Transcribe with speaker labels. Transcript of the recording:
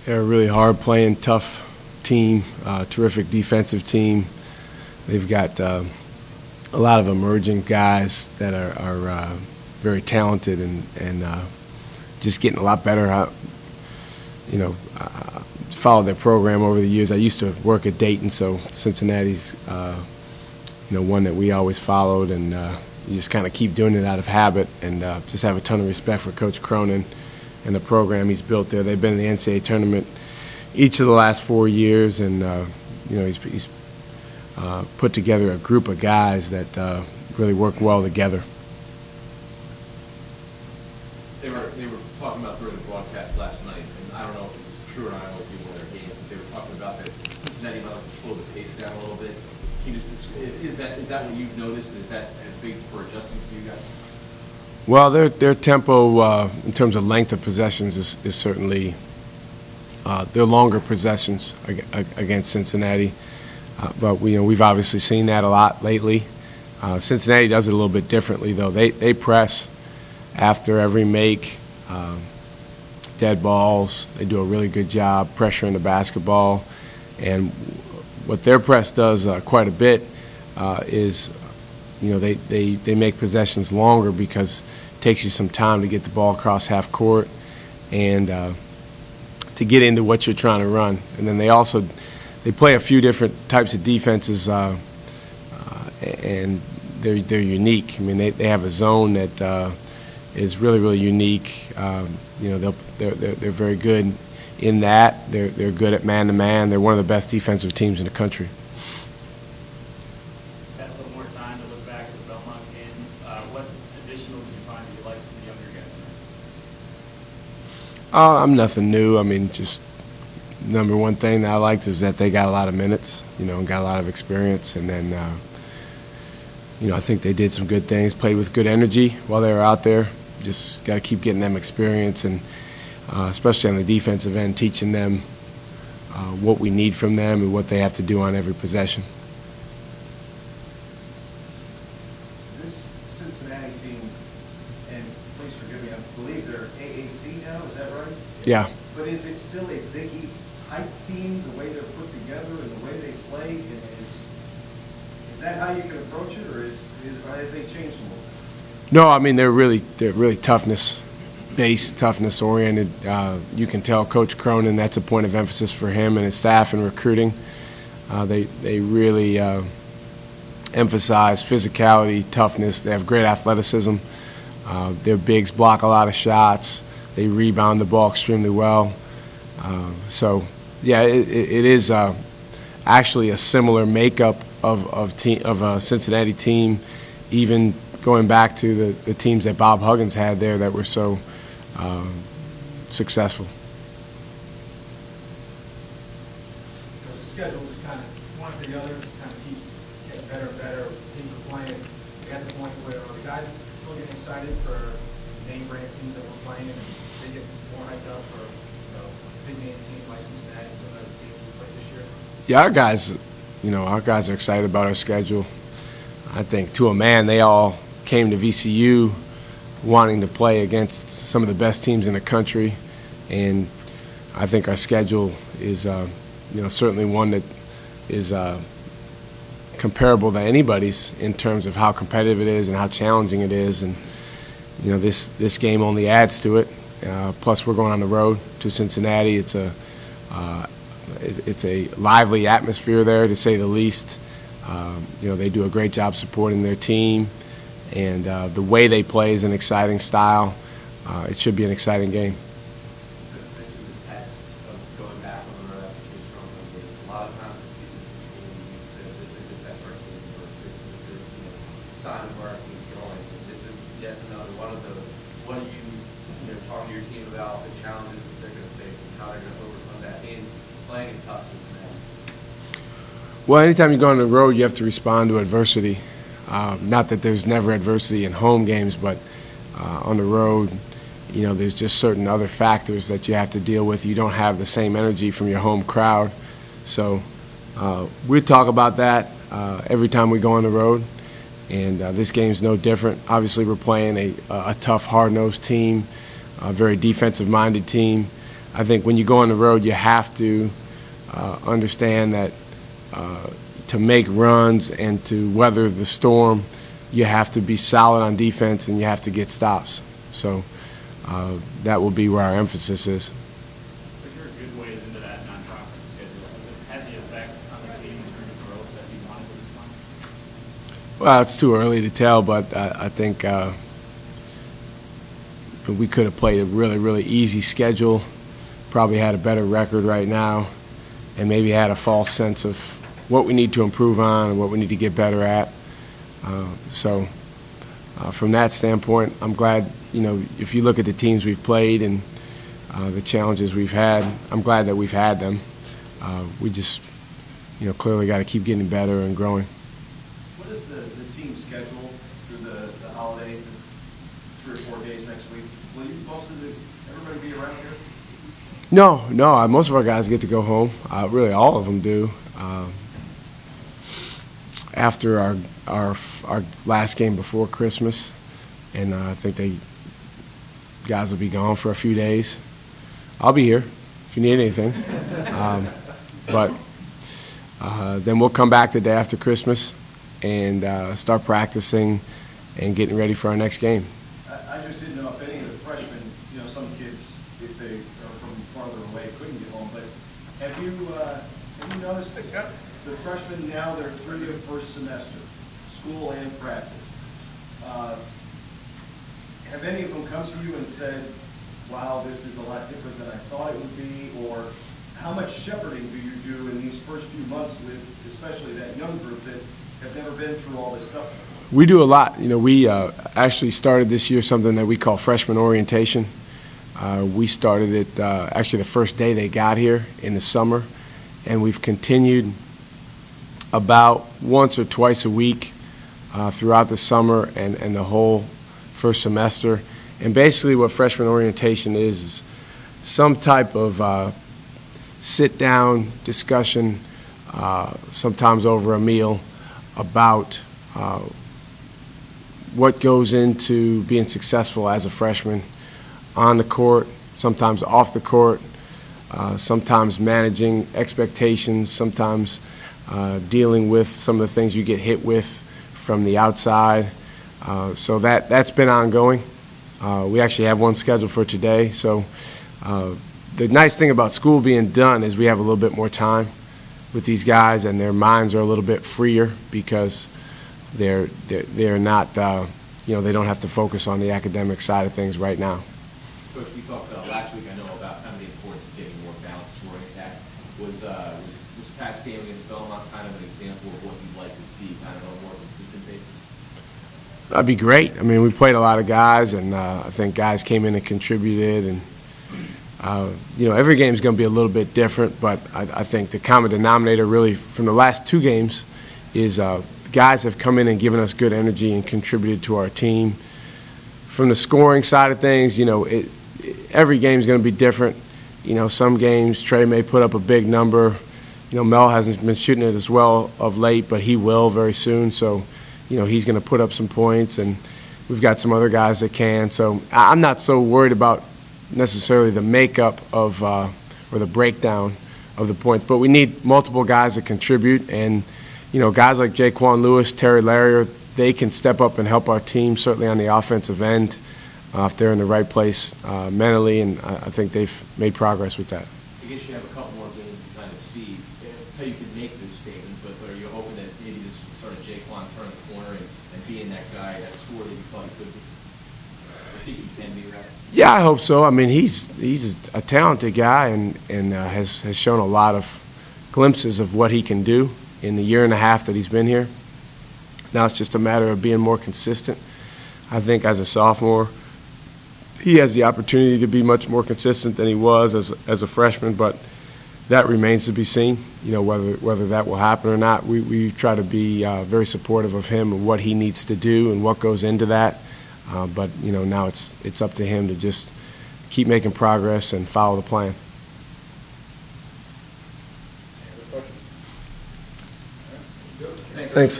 Speaker 1: They're a really hard-playing, tough team, terrific defensive team. They've got a lot of emerging guys that are very talented and just getting a lot better. Followed their program over the years. I used to work at Dayton, so Cincinnati's one that we always followed, and you just kind of keep doing it out of habit, and just have a ton of respect for Coach Cronin and the program he's built there. They've been in the NCAA tournament each of the last 4 years, and he's put together a group of guys that really work well together.
Speaker 2: They were talking about during the broadcast last night, and I don't know if this is true or not. I don't see one of their games, but they were talking about that Cincinnati might like to slow the pace down a little bit. Can you just, is that what you've noticed? Is that big for adjusting for you guys?
Speaker 1: Well, their tempo in terms of length of possessions is certainly their longer possessions against Cincinnati. But we've obviously seen that a lot lately. Cincinnati does it a little bit differently, though. They press after every make, dead balls. They do a really good job pressuring the basketball. And what their press does quite a bit is, they make possessions longer because it takes you some time to get the ball across half court and to get into what you're trying to run. And then they play a few different types of defenses, and they're unique. I mean, they have a zone that is really, really unique. They're very good in that. They're good at man-to-man. They're one of the best defensive teams in the country.
Speaker 3: Had a little more time to look back at the Belmont game. What additional did you find that you liked from the younger guys?
Speaker 1: I'm nothing new. I mean, just number one thing that I liked is that they got a lot of minutes, and got a lot of experience. And then, I think they did some good things, played with good energy while they were out there. Just got to keep getting them experience, and especially on the defensive end, teaching them what we need from them and what they have to do on every possession.
Speaker 4: This Cincinnati team, and please forgive me, I believe they're AAC now, is that right?
Speaker 1: Yeah.
Speaker 4: But is it still a Big East type team, the way they're put together and the way they play? Is that how you can approach it, or have they changed a little?
Speaker 1: No, I mean they're really toughness-based, toughness-oriented. You can tell Coach Cronin that's a point of emphasis for him and his staff in recruiting. They really emphasize physicality, toughness. They have great athleticism. Their bigs block a lot of shots. They rebound the ball extremely well. So, yeah, it is actually a similar makeup of a Cincinnati team, even going back to the teams that Bob Huggins had there that were so successful.
Speaker 5: The schedule just kind of one after the other, just kind of keeps getting better and better. Teams are playing. We got to the point where the guys still getting excited for name brand teams that we're playing, and they get more hyped up for big name teams like Cincinnati and some of the teams we played this year.
Speaker 1: Yeah, our guys are excited about our schedule. I think to a man, they all came to VCU wanting to play against some of the best teams in the country, and I think our schedule is, certainly one that is comparable to anybody's in terms of how competitive it is and how challenging it is. And this game only adds to it. Plus, we're going on the road to Cincinnati. It's a lively atmosphere there, to say the least. They do a great job supporting their team, and the way they play is an exciting style. It should be an exciting game.
Speaker 2: The tests of going back on the road after two strong games. A lot of times this season, this is a good test for our team, or this is a good sign of where our team's going. And this is yet another one of those. What do you talk to your team about the challenges that they're going to face and how they're going to overcome that in playing in tough Cincinnati?
Speaker 1: Well, anytime you go on the road, you have to respond to adversity. Not that there's never adversity in home games, but on the road, there's just certain other factors that you have to deal with. You don't have the same energy from your home crowd. So we talk about that every time we go on the road, and this game's no different. Obviously, we're playing a tough, hard-nosed team, a very defensive-minded team. I think when you go on the road, you have to understand that to make runs and to weather the storm, you have to be solid on defense and you have to get stops. So that will be where our emphasis is.
Speaker 3: But you're a good ways into that non-conference schedule. Has it had the effect on the team in terms of growth that you wanted this time?
Speaker 1: Well, it's too early to tell, but I think we could have played a really, really easy schedule, probably had a better record right now, and maybe had a false sense of what we need to improve on and what we need to get better at. So from that standpoint, I'm glad, if you look at the teams we've played and the challenges we've had, I'm glad that we've had them. We just, clearly got to keep getting better and growing.
Speaker 4: What is the team schedule through the holiday, 3 or 4 days next week? Will you, most of everybody be around here?
Speaker 1: No. Most of our guys get to go home. Really, all of them do. After our last game before Christmas, and I think guys will be gone for a few days. I'll be here if you need anything. But then we'll come back the day after Christmas and start practicing and getting ready for our next game.
Speaker 4: I just didn't know if any of the freshmen, some kids, if they are from farther away, couldn't get home. But have you noticed the freshmen now, they're through their first semester, school and practice. Have any of them come to you and said, wow, this is a lot different than I thought it would be? Or how much shepherding do you do in these first few months with especially that young group that have never been through all this stuff?
Speaker 1: We do a lot. We actually started this year something that we call freshman orientation. We started it actually the first day they got here in the summer, and we've continued about once or twice a week throughout the summer and the whole first semester. And basically what freshman orientation is some type of sit-down discussion, sometimes over a meal, about what goes into being successful as a freshman on the court, sometimes off the court, sometimes managing expectations, sometimes dealing with some of the things you get hit with from the outside. So that's been ongoing. We actually have one scheduled for today. So the nice thing about school being done is we have a little bit more time with these guys, and their minds are a little bit freer because they're not, they don't have to focus on the academic side of things right now.
Speaker 6: Coach, we talked last week, I know, about kind of the importance of getting more balanced scoring attack. Was this past game against Belmont kind of an example of what you'd like to see kind of on a more consistent basis?
Speaker 1: That'd be great. I mean, we played a lot of guys, and I think guys came in and contributed. And every game is going to be a little bit different, but I think the common denominator really from the last 2 games is guys have come in and given us good energy and contributed to our team. From the scoring side of things, every game is going to be different. Some games Trey may put up a big number. Mel hasn't been shooting it as well of late, but he will very soon. So, he's going to put up some points, and we've got some other guys that can. So I'm not so worried about necessarily the makeup of or the breakdown of the points, but we need multiple guys to contribute. And, guys like Jaquan Lewis, Terry Larrier, they can step up and help our team, certainly on the offensive end, if they're in the right place mentally, and I think they've made progress with that.
Speaker 6: I guess you have a couple more games to kind of see until you can make this statement, but are you hoping that maybe this sort of Jaquan turn the corner and being that guy, that scorer that you thought he could be? I think he can be, right?
Speaker 1: Yeah, I hope so. I mean, he's a talented guy and has shown a lot of glimpses of what he can do in the year and a half that he's been here. Now it's just a matter of being more consistent. I think as a sophomore, he has the opportunity to be much more consistent than he was as a freshman, but that remains to be seen, whether that will happen or not. We try to be very supportive of him and what he needs to do and what goes into that. But now it's up to him to just keep making progress and follow the plan.
Speaker 6: Thanks.